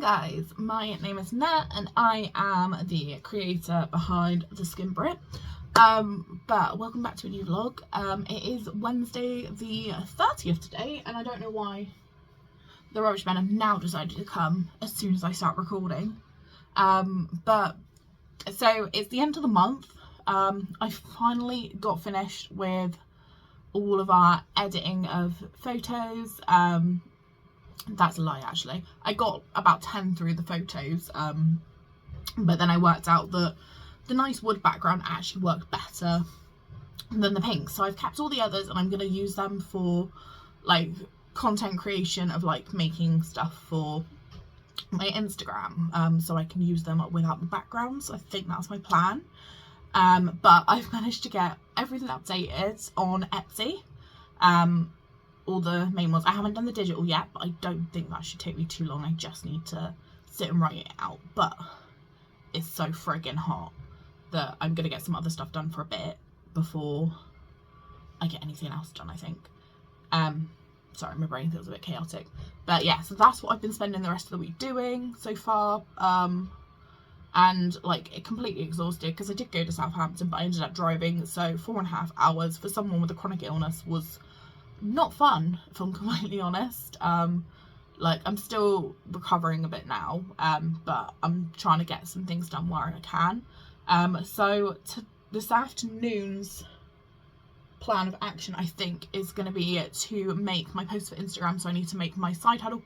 guys, my name is Nat and I am the creator behind the Skin Brit. But welcome back to a new vlog. It is Wednesday the 30th today, and I don't know why the rubbish men have now decided to come as soon as I start recording. But so it's the end of the month. I finally got finished with all of our editing of photos. That's a lie, actually. I got about 10 through the photos, but then I worked out that the nice wood background actually worked better than the pink, so I've kept all the others and I'm going to use them for like content creation of like making stuff for my Instagram, so I can use them without the backgrounds. I think that's my plan. But I've managed to get everything updated on Etsy. All the main ones. I haven't done the digital yet, but I don't think that should take me too long. I just need to sit and write it out. But it's so friggin' hot that I'm gonna get some other stuff done for a bit before I get anything else done, I think. Sorry, my brain feels a bit chaotic. But yeah, so that's what I've been spending the rest of the week doing so far. And like completely exhausted because I did go to Southampton, but I ended up driving, so 4.5 hours for someone with a chronic illness was not fun, if I'm completely honest. Like I'm still recovering a bit now, but I'm trying to get some things done where I can. So this afternoon's plan of action, I think, is going to be to make my post for Instagram. So I need to make my side hustle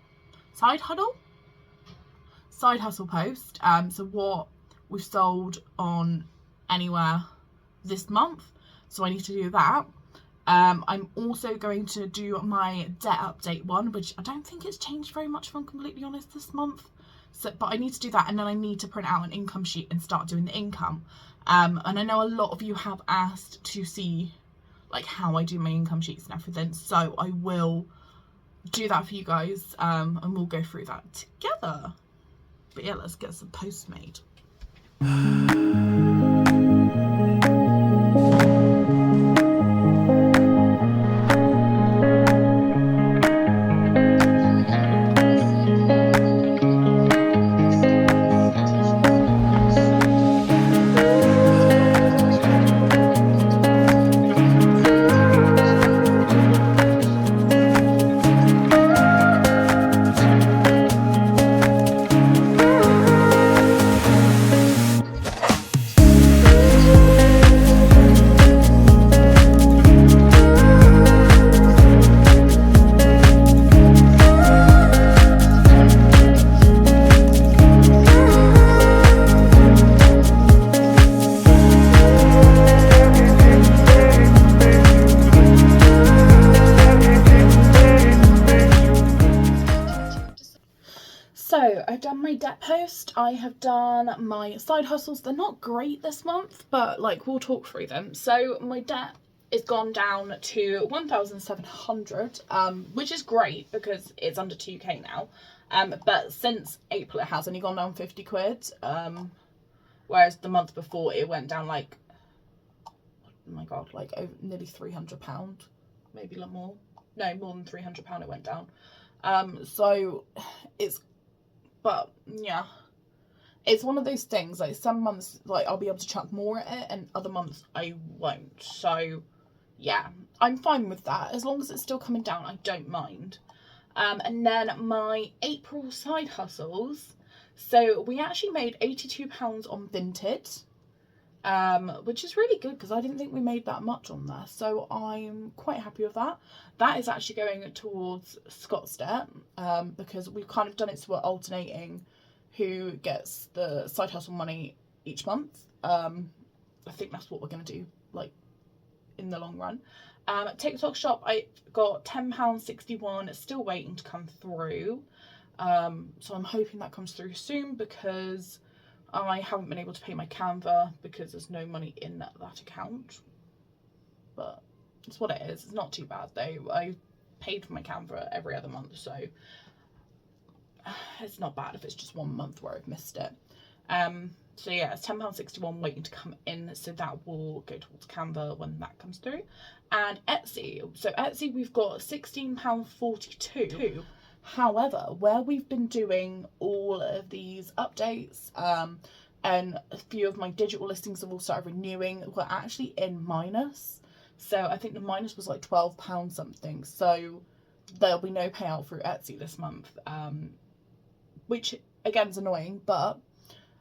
post. So what we've sold on Anywhere this month, so I need to do that. I'm also going to do my debt update one, which I don't think it's changed very much, if I'm completely honest, this month. So, but I need to do that, and then I need to print out an income sheet and start doing the income. And I know a lot of you have asked to see like how I do my income sheets and everything, so I will do that for you guys, and we'll go through that together. But yeah, let's get some posts made. So I've done my debt post, I have done my side hustles. They're not great this month, but like we'll talk through them. So my debt is gone down to 1,700, which is great because it's under 2k now. But since April it has only gone down 50 quid, whereas the month before it went down like, oh my god, like over nearly £300, maybe a lot more. No, more than £300 it went down. So it's, but yeah, it's one of those things, like some months like I'll be able to chuck more at it and other months I won't. So yeah, I'm fine with that. As long as it's still coming down, I don't mind. And then my April side hustles. So we actually made £82 on Vinted, which is really good because I didn't think we made that much on there. So I'm quite happy with that. That is actually going towards Scott's debt, because we've kind of done it so we're alternating who gets the side hustle money each month. I think that's what we're going to do, like, in the long run. TikTok shop, I got £10.61, still waiting to come through. So I'm hoping that comes through soon because I haven't been able to pay my Canva because there's no money in that account. But it's what it is. It's not too bad though. I paid for my Canva every other month, so it's not bad if it's just 1 month where I've missed it. So yeah, it's £10.61 waiting to come in, so that will go towards Canva when that comes through. And Etsy, so Etsy we've got £16.42. However, where we've been doing all of these updates, and a few of my digital listings have all started renewing, we're actually in minus. So I think the minus was like £12 something. So there'll be no payout through Etsy this month, which again is annoying, but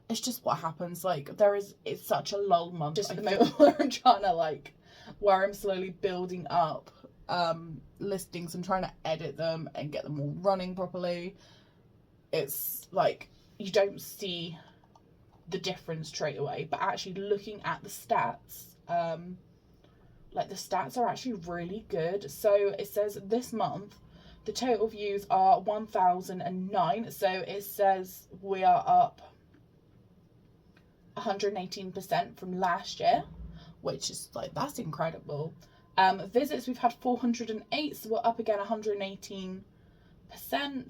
it's just what happens. Like, it's such a lull month. Just at the moment where I'm trying to where I'm slowly building up listings and trying to edit them and get them all running properly. It's like you don't see the difference straight away, but actually looking at the stats, the stats are actually really good. So it says this month the total views are 1,009, so it says we are up 118% from last year, which is that's incredible. Visits, we've had 408, so we're up again 118%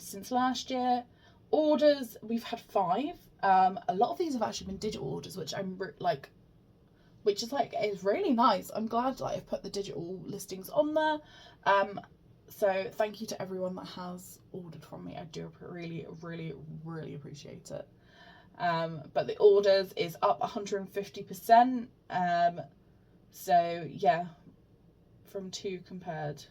since last year. Orders, we've had 5. A lot of these have actually been digital orders, which is really nice. I'm glad I've put the digital listings on there. So thank you to everyone that has ordered from me. I do really, really, really appreciate it. But the orders is up 150%. So yeah, from 2 compared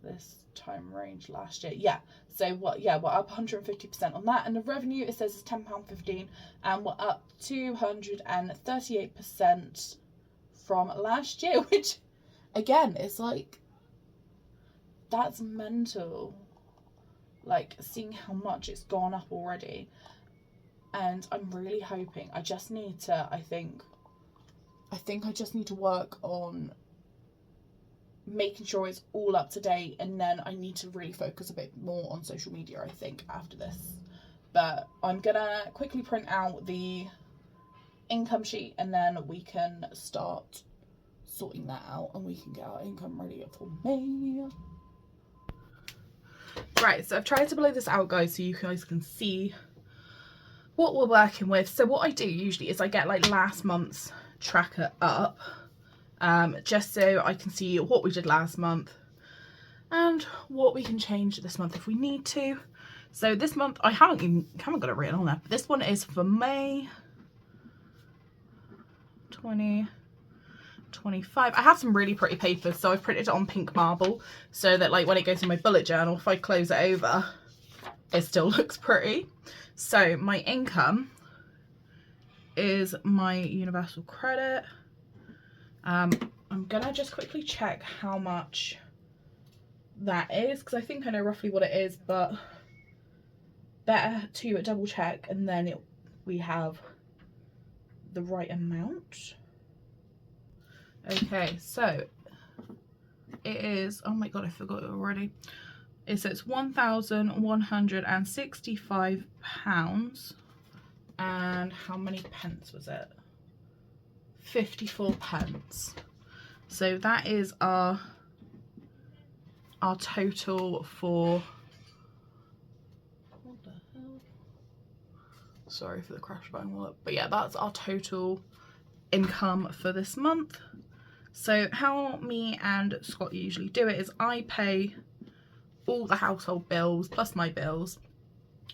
this time range last year. Yeah, so we're up 150% on that. And the revenue, it says, is £10.15, and we're up 238% from last year, which again is that's mental. Seeing how much it's gone up already. And I'm really hoping, I just need to, I think I just need to work on making sure it's all up to date, and then I need to really focus a bit more on social media, I think, after this. But I'm gonna quickly print out the income sheet, and then we can start sorting that out, and we can get our income ready for May. Right, so I've tried to blow this out, guys, so you guys can see what we're working with. So what I do usually is I get last month's tracker up, just so I can see what we did last month and what we can change this month if we need to. So this month I haven't got it written on there, but this one is for May 2025. I have some really pretty papers, so I've printed it on pink marble so that when it goes in my bullet journal, if I close it over, it still looks pretty. So my income is my universal credit. I'm gonna just quickly check how much that is, because I think I know roughly what it is, but better to double check, and then we have the right amount. Okay, so it is, oh my god, I forgot it already. It says £1,165, and how many pence was it? 54 pence. So that is our total for, what the hell? Sorry for the crash bang wallet, but yeah, that's our total income for this month. So how me and Scott usually do it is I pay all the household bills plus my bills,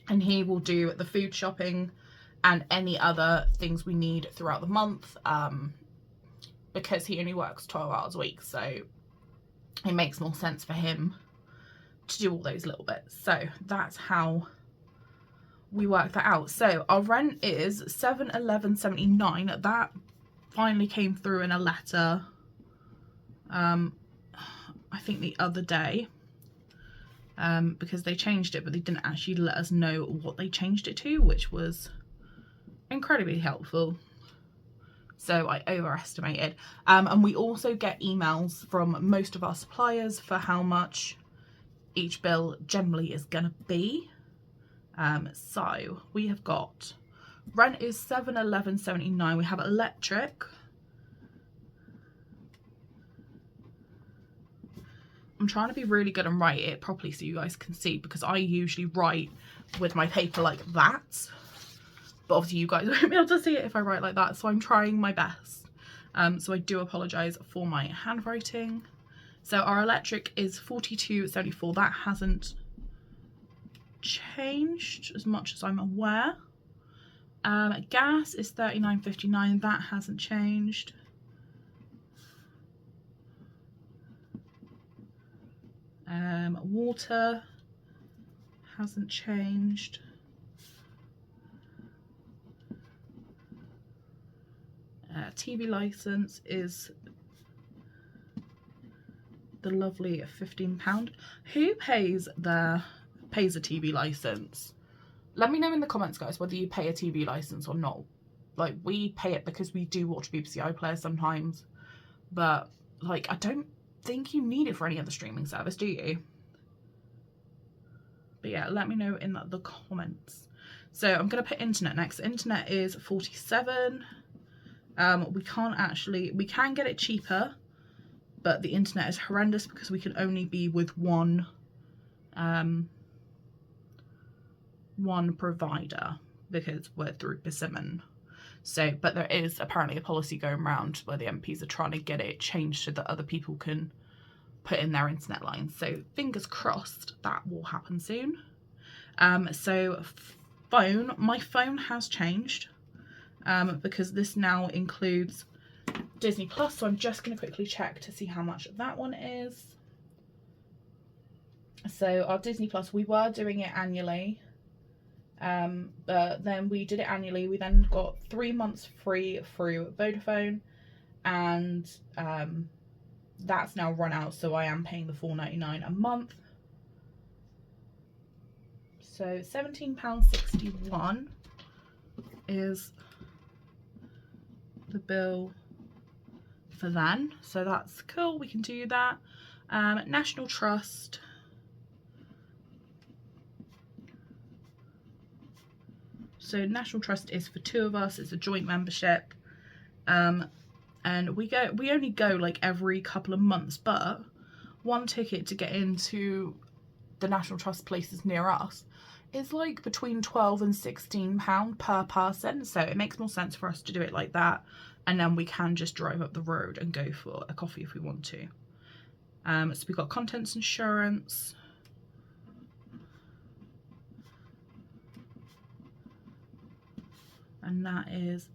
and he will do the food shopping and any other things we need throughout the month, because he only works 12 hours a week, so it makes more sense for him to do all those little bits. So that's how we work that out. So our rent is £711.79. That finally came through in a letter, I think the other day, because they changed it, but they didn't actually let us know what they changed it to, which was incredibly helpful. So I overestimated. And we also get emails from most of our suppliers for how much each bill generally is gonna be. So we have got, rent is £711.79. We have electric. I'm trying to be really good and write it properly so you guys can see, because I usually write with my paper like that. But obviously you guys won't be able to see it if I write like that, so I'm trying my best. So I do apologise for my handwriting. So our electric is £42.74. That hasn't changed as much as I'm aware. Gas is £39.59. That hasn't changed. Water hasn't changed. TV license is the lovely £15. Who pays a TV license? Let me know in the comments, guys, whether you pay a TV license or not. Like, we pay it because we do watch BBC iPlayer sometimes, but like, I don't think you need it for any other streaming service, do you? But yeah, let me know in the comments. So I'm gonna put internet next. Internet is 47. We can get it cheaper, but the internet is horrendous because we can only be with one provider because we're through Persimmon. So, but there is apparently a policy going around where the MPs are trying to get it changed so that other people can put in their internet lines. So fingers crossed that will happen soon. So phone, my phone has changed because this now includes Disney Plus. So I'm just going to quickly check to see how much that one is. So our Disney Plus, we were doing it annually. But then we did it annually. We then got 3 months free through Vodafone, and that's now run out, so I am paying the £4.99 a month. So £17.61 is the bill for then. So that's cool, we can do that. National Trust. So National Trust is for 2 of us. It's a joint membership, and we only go like every couple of months, but one ticket to get into the National Trust places near us is like between £12 and £16 per person. So it makes more sense for us to do it like that, and then we can just drive up the road and go for a coffee if we want to. So we've got contents insurance. And that is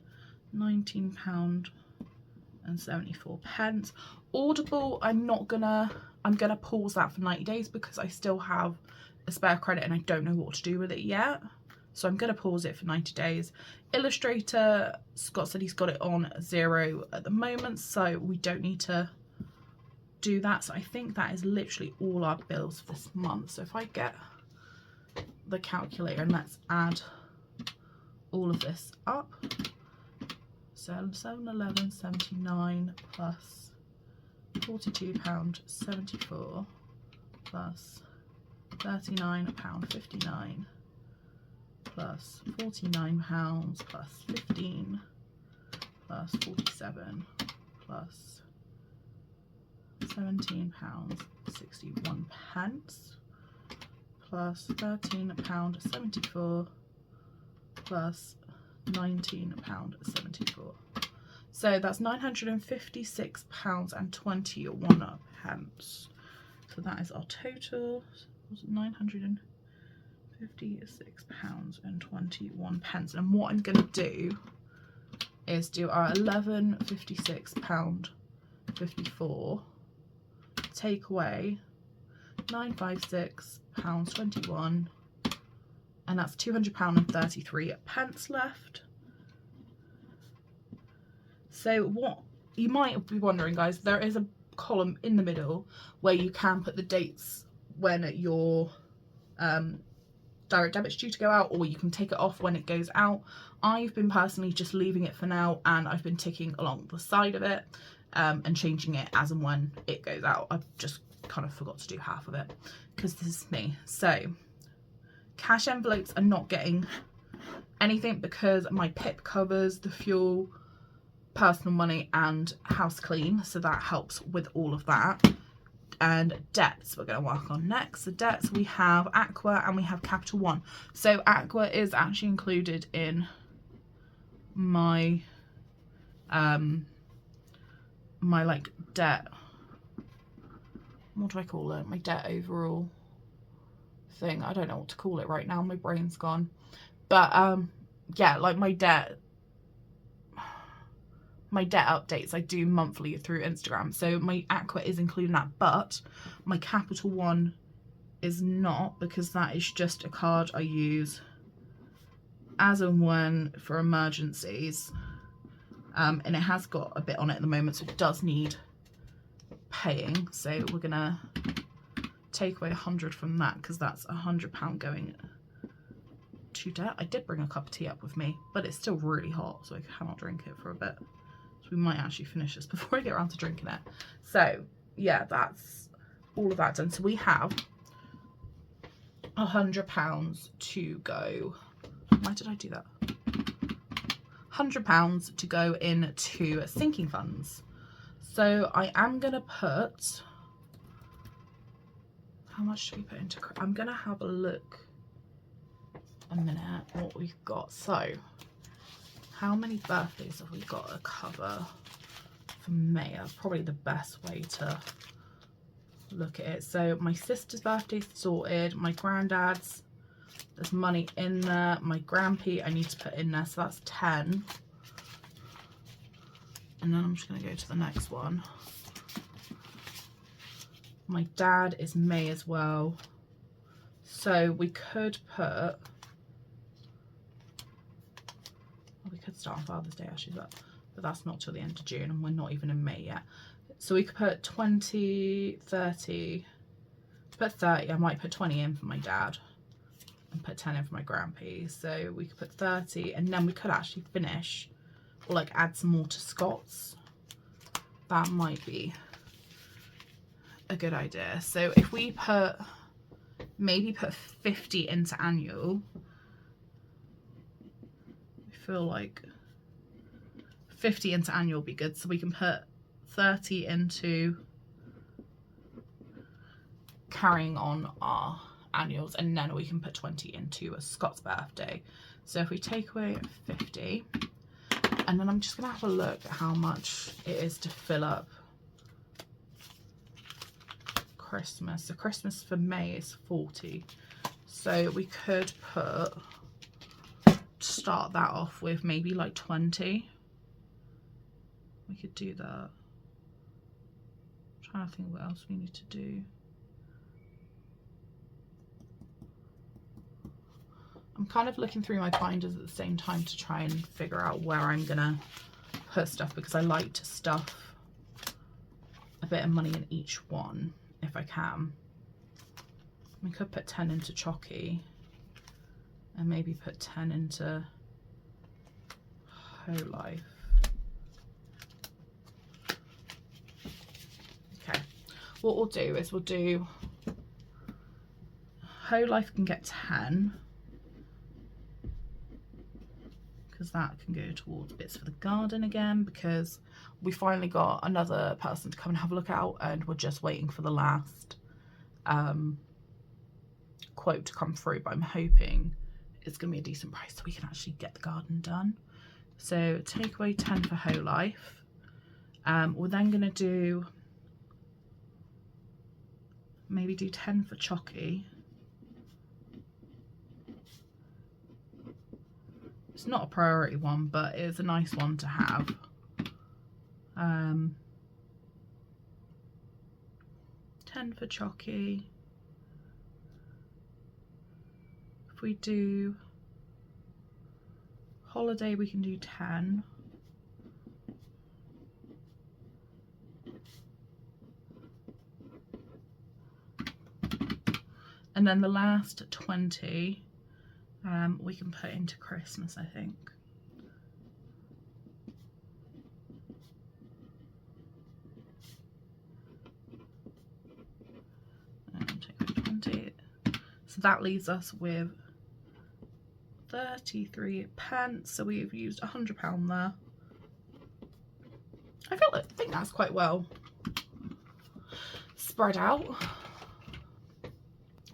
£19.74. Audible, I'm gonna pause that for 90 days because I still have a spare credit and I don't know what to do with it yet. So I'm gonna pause it for 90 days. Illustrator, Scott said he's got it on 0 at the moment, so we don't need to do that. So I think that is literally all our bills for this month. So if I get the calculator and let's add all of this up, so £711.79 plus £42.74 plus £39.59 plus £49 plus 15 plus 47 plus £17.61 plus £13.74 plus £19.74. So that's £956.21. So that is our total. Was it £956.21? And what I'm going to do is do our £1156.54, take away £956.21, and that's £200.33 left. So what you might be wondering, guys, there is a column in the middle where you can put the dates when your direct debit's due to go out, or you can take it off when it goes out. I've been personally just leaving it for now, and I've been ticking along the side of it and changing it as and when it goes out. I've just kind of forgot to do half of it because this is me. So cash envelopes are not getting anything because my PIP covers the fuel, personal money and house clean, so that helps with all of that. And debts we're going to work on next. The debts, we have Aqua and we have Capital One. So Aqua is actually included in my my like debt what do I call it? My debt overall thing. I don't know what to call it right now. My brain's gone. But yeah, like my debt updates I do monthly through Instagram. So my Aqua is including that, but my Capital One is not, because that is just a card I use as and when for emergencies. And it has got a bit on it at the moment, so it does need paying. So we're gonna take away 100 from that, because that's £100 going to debt. I did bring a cup of tea up with me, but it's still really hot, so I cannot drink it for a bit. So we might actually finish this before I get around to drinking it. So yeah, that's all of that done. So we have £100 to go. Why did I do that? £100 to go into sinking funds. So I am gonna put, how much do we put into, I'm gonna have a look a minute what we've got. So how many birthdays have we got to cover for May? Probably the best way to look at it. So my sister's birthday's sorted, my granddad's, there's money in there, my grandpy I need to put in there, so that's 10. And then I'm just going to go to the next one. My dad is May as well, so we could put, we could start on Father's Day actually, but that's not till the end of June and we're not even in May yet. So we could put 20, 30, put 30, I might put 20 in for my dad and put 10 in for my grandpa. So we could put 30, and then we could actually finish, or like add some more to Scott's. That might be a good idea. So if we put, maybe put 50 into annual, I feel like 50 into annual would be good. So we can put 30 into carrying on our annuals, and then we can put 20 into a Scott's birthday. So if we take away 50, and then I'm just gonna have a look at how much it is to fill up Christmas. So Christmas for May is 40. So we could put, start that off with maybe like 20. We could do that. I'm trying to think what else we need to do. I'm kind of looking through my binders at the same time to try and figure out where I'm gonna put stuff, because I like to stuff a bit of money in each one if I can. We could put 10 into Chocky and maybe put 10 into Whole Life. Okay, what we'll do is we'll do Whole Life can get 10, because that can go towards bits for the garden again, because we finally got another person to come and have a look out, and we're just waiting for the last quote to come through, but I'm hoping it's going to be a decent price so we can actually get the garden done. So take away 10 for Whole Life. We're then going to do, maybe do 10 for Chocky. It's not a priority one, but it's a nice one to have. 10 for Chocky. If we do Holiday, we can do 10. And then the last 20 we can put into Christmas, I think. And take away 20. So that leaves us with 33 pence. So we've used £100 there. I think that's quite well spread out.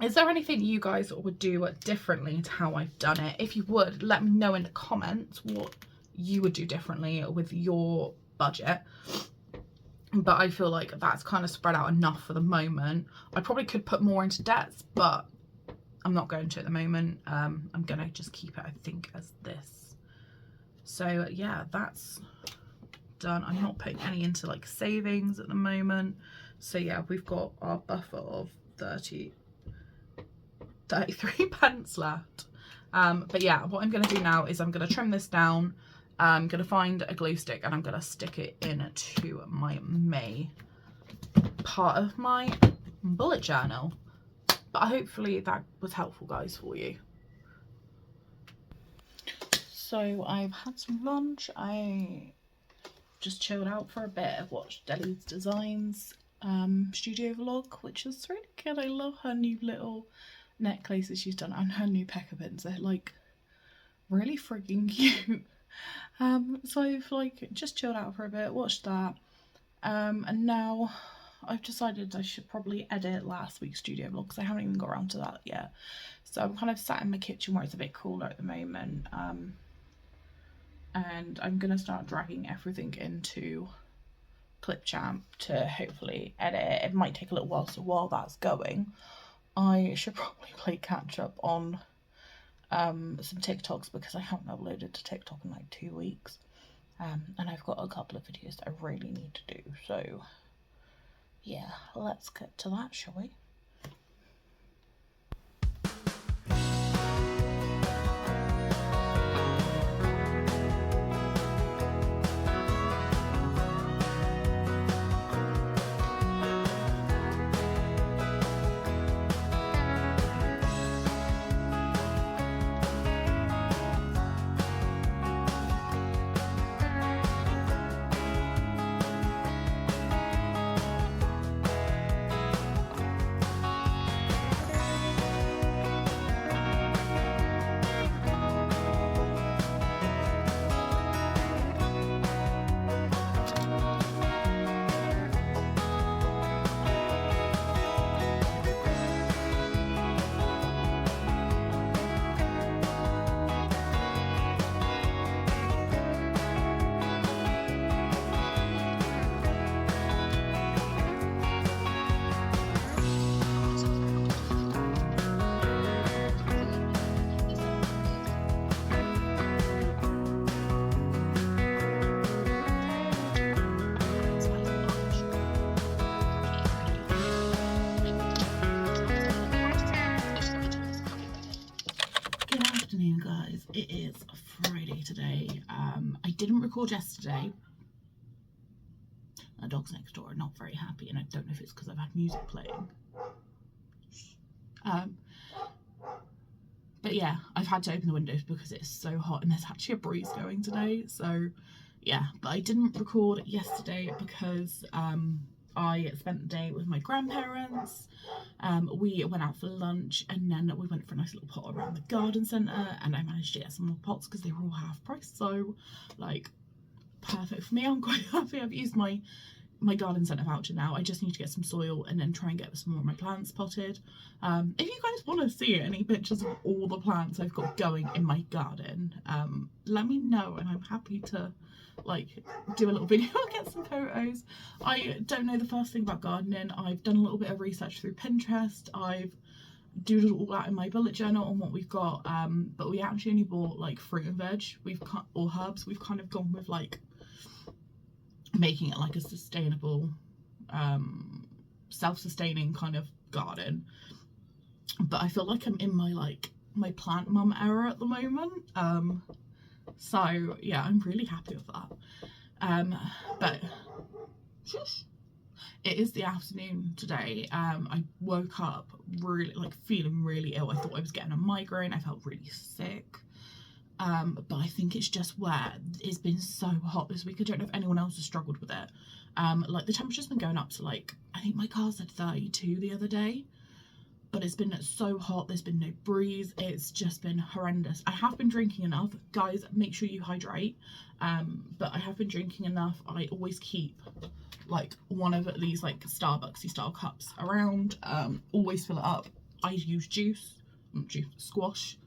Is there anything you guys would do differently to how I've done it? If you would, let me know in the comments what you would do differently with your budget. but I feel like that's kind of spread out enough for the moment. I probably could put more into depths, but I'm not going to at the moment. I'm gonna just keep it, I think, as this. So yeah, that's done. I'm not putting any into like savings at the moment. So yeah, we've got our buffer of 33 pence left. But yeah, what I'm going to do now is I'm going to trim this down. I'm going to find a glue stick and I'm going to stick it into my May part of my bullet journal. But hopefully that was helpful, guys, for you. So I've had some lunch. I just chilled out for a bit. I've watched Deli's Designs studio vlog, which is really good. I love her new little necklaces she's done and her new pecker pins. They're like really frigging cute. So I've like just chilled out for a bit, watched that, and now I've decided I should probably edit last week's studio vlog because I haven't even got around to that yet. So I'm kind of sat in my kitchen where it's a bit cooler at the moment, and I'm gonna start dragging everything into Clipchamp to hopefully edit. It might take a little while, so while that's going, I should probably play catch up on some TikToks because I haven't uploaded to TikTok in like 2 weeks, and I've got a couple of videos that I really need to do. So yeah, let's get to that, shall we? Guys, it is Friday today. I didn't record yesterday. The dogs next door are not very happy, and I don't know if it's because I've had music playing. But yeah, I've had to open the windows because it's so hot and there's actually a breeze going today. So yeah, but I didn't record yesterday because I spent the day with my grandparents. We went out for lunch and then we went for a nice little pot around the garden centre, and I managed to get some more pots because they were all half price, so like perfect for me. I'm quite happy. I've used my garden centre voucher now. I just need to get some soil and then try and get some more of my plants potted. If you guys want to see any pictures of all the plants I've got going in my garden, let me know and I'm happy to like do a little video and get some photos. I don't know the first thing about gardening. I've done a little bit of research through Pinterest. I've doodled all that in my bullet journal on what we've got, but we actually only bought like fruit and veg or herbs. We've kind of gone with like making it like a sustainable, self-sustaining kind of garden. But I feel like I'm in my plant mum era at the moment. So yeah, I'm really happy with that. But it is the afternoon today. I woke up really feeling really ill. I thought I was getting a migraine. I felt really sick. But I think it's just where it's been so hot this week. I don't know if anyone else has struggled with it. Like the temperature's been going up to like, I think my car said 32 the other day, but it's been so hot. There's been no breeze. It's just been horrendous. I have been drinking enough. Guys, make sure you hydrate. But I have been drinking enough. I always keep like one of these like Starbucksy style cups around. Always fill it up. I use squash,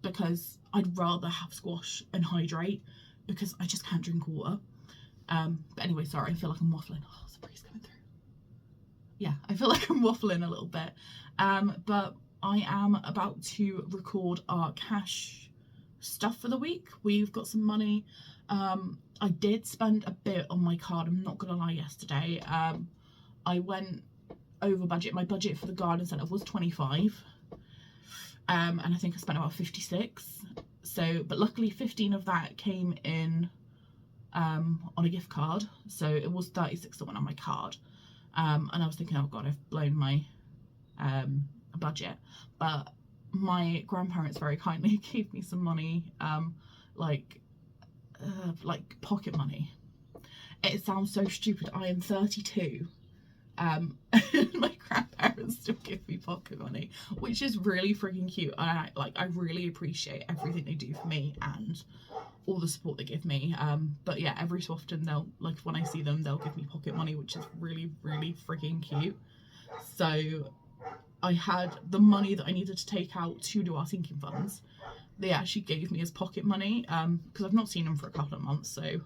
because I'd rather have squash and hydrate because I just can't drink water. But anyway, sorry, I feel like I'm waffling. Oh, sorry. yeah, I feel like I'm waffling a little bit. But I am about to record our cash stuff for the week. We've got some money. I did spend a bit on my card, I'm not gonna lie. Yesterday I went over budget. My budget for the garden centre was 25, and I think I spent about 56. So, but luckily 15 of that came in on a gift card, so it was 36 that went on my card. And I was thinking, oh god, I've blown my budget. But my grandparents very kindly gave me some money, like pocket money. It sounds so stupid. I am 32. And my grandparents still give me pocket money, which is really freaking cute. And I really appreciate everything they do for me and all the support they give me. But yeah, every so often they'll, like, when I see them, they'll give me pocket money, which is really, really freaking cute. So I had the money that I needed to take out to do our sinking funds. They actually gave me as pocket money, because I've not seen them for a couple of months, so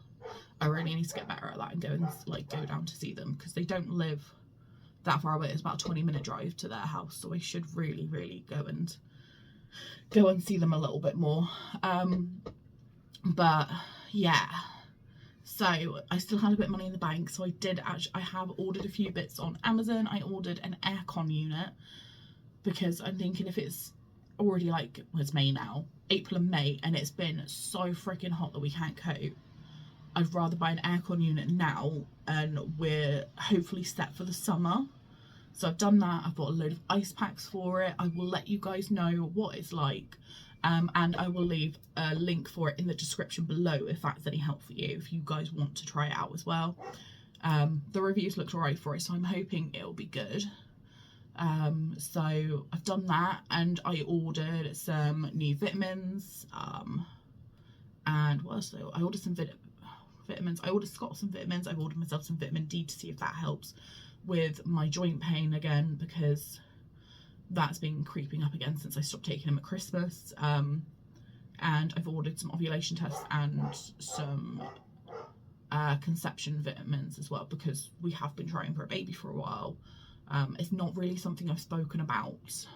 I really need to get better at that and go down to see them, because they don't live that far away. It's about a 20-minute drive to their house, so I should really, really go and see them a little bit more. But yeah, so I still had a bit of money in the bank, so I have ordered a few bits on Amazon. I ordered an aircon unit, because I'm thinking, if it's already well, it's May now, April and May, and it's been so freaking hot that we can't cope, I'd rather buy an aircon unit now, and we're hopefully set for the summer. So I've done that. I've bought a load of ice packs for it. I will let you guys know what it's like, and I will leave a link for it in the description below if that's any help for you, if you guys want to try it out as well. The reviews looked alright for it, so I'm hoping it'll be good. So I've done that, and I ordered some new vitamins, and what else? I ordered some vitamins. I ordered Scott some vitamins. I've ordered myself some vitamin D to see if that helps with my joint pain again, because that's been creeping up again since I stopped taking them at Christmas. And I've ordered some ovulation tests and some conception vitamins as well, because we have been trying for a baby for a while. It's not really something I've spoken about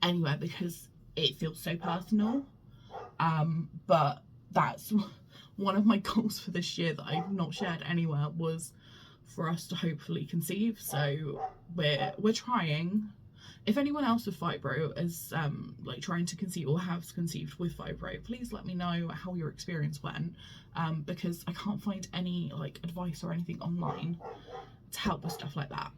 anywhere because it feels so personal, but that's one of my goals for this year that I've not shared anywhere, was for us to hopefully conceive. So we're trying. If anyone else with fibro is trying to conceive or has conceived with fibro, please let me know how your experience went, because I can't find any advice or anything online to help with stuff like that.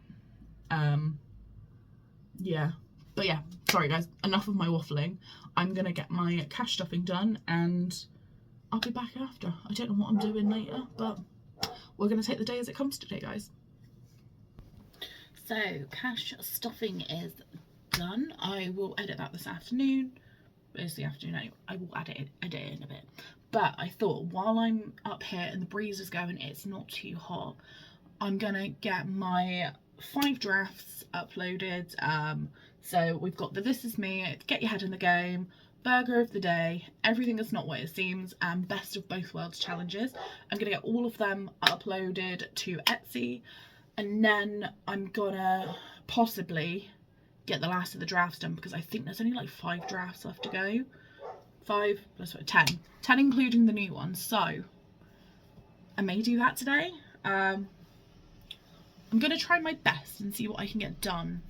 Yeah, but yeah, sorry guys, enough of my waffling. I'm gonna get my cash stuffing done and I'll be back after. I don't know what I'm doing later, but we're gonna take the day as it comes today, guys. So cash stuffing is done. I will edit that this afternoon. It's the afternoon anyway. I will edit it in a bit. But I thought, while I'm up here and the breeze is going, it's not too hot, I'm gonna get my 5 drafts uploaded. So we've got the This Is Me, Get Your Head in the Game, Burger of the Day, Everything Is Not What It Seems, and Best of Both Worlds challenges. I'm gonna get all of them uploaded to Etsy, and then I'm gonna possibly get the last of the drafts done, because I think there's only 5 drafts left to go. 5 plus 10 including the new one. So I may do that today. I'm going to try my best and see what I can get done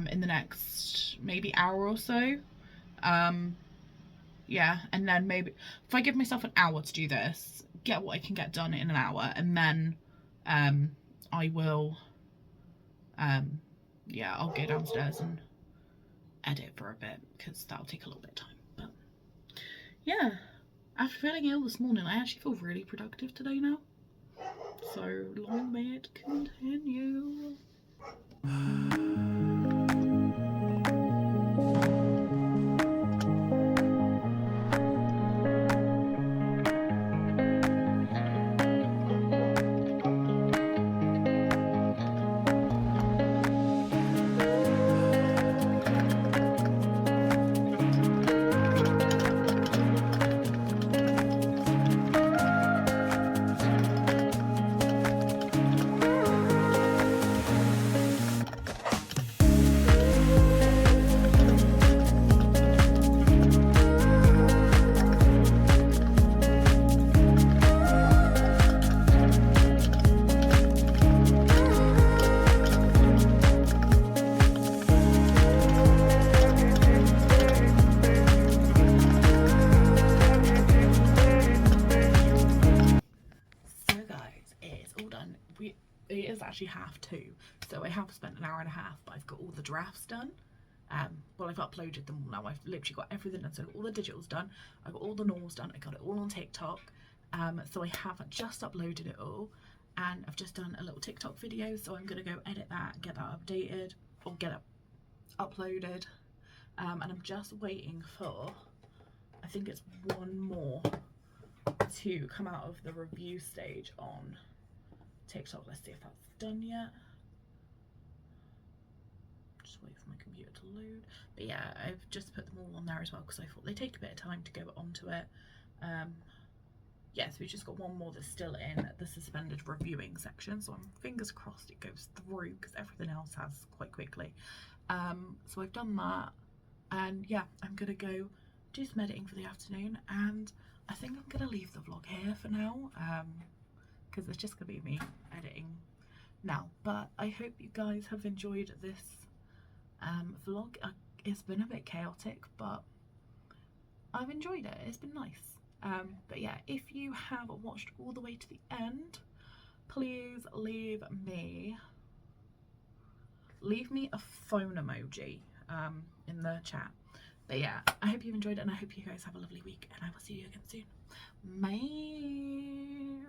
in the next maybe hour or so. Yeah, and then maybe if I give myself an hour to do this, get what I can get done in an hour, and then I will yeah, I'll go downstairs and edit for a bit, because that'll take a little bit of time. But yeah, after feeling ill this morning, I actually feel really productive today now. So long may it continue. it is actually 2:30, so I have spent an hour and a half, but I've got all the drafts done. Well, I've uploaded them all now. I've literally got everything done. So all the digitals done, I got all the normals done, I got it all on TikTok. So I have just uploaded it all, and I've just done a little TikTok video, so I'm gonna go edit that, get that updated, or get it uploaded. And I'm just waiting for, I think it's one more to come out of the review stage on TikTok. Let's see if that's done yet. Just wait for my computer to load. But yeah, I've just put them all on there as well because I thought they take a bit of time to go onto it. Yeah, so we just got one more that's still in the suspended reviewing section, so I'm fingers crossed it goes through because everything else has quite quickly. So I've done that, and yeah, I'm gonna go do some editing for the afternoon, and I think I'm gonna leave the vlog here for now, because it's just gonna be me editing now. But I hope you guys have enjoyed this vlog. It's been a bit chaotic, but I've enjoyed it. It's been nice. But yeah, if you have watched all the way to the end, please leave me a phone emoji in the chat. But yeah, I hope you've enjoyed it, and I hope you guys have a lovely week, and I will see you again soon. Bye.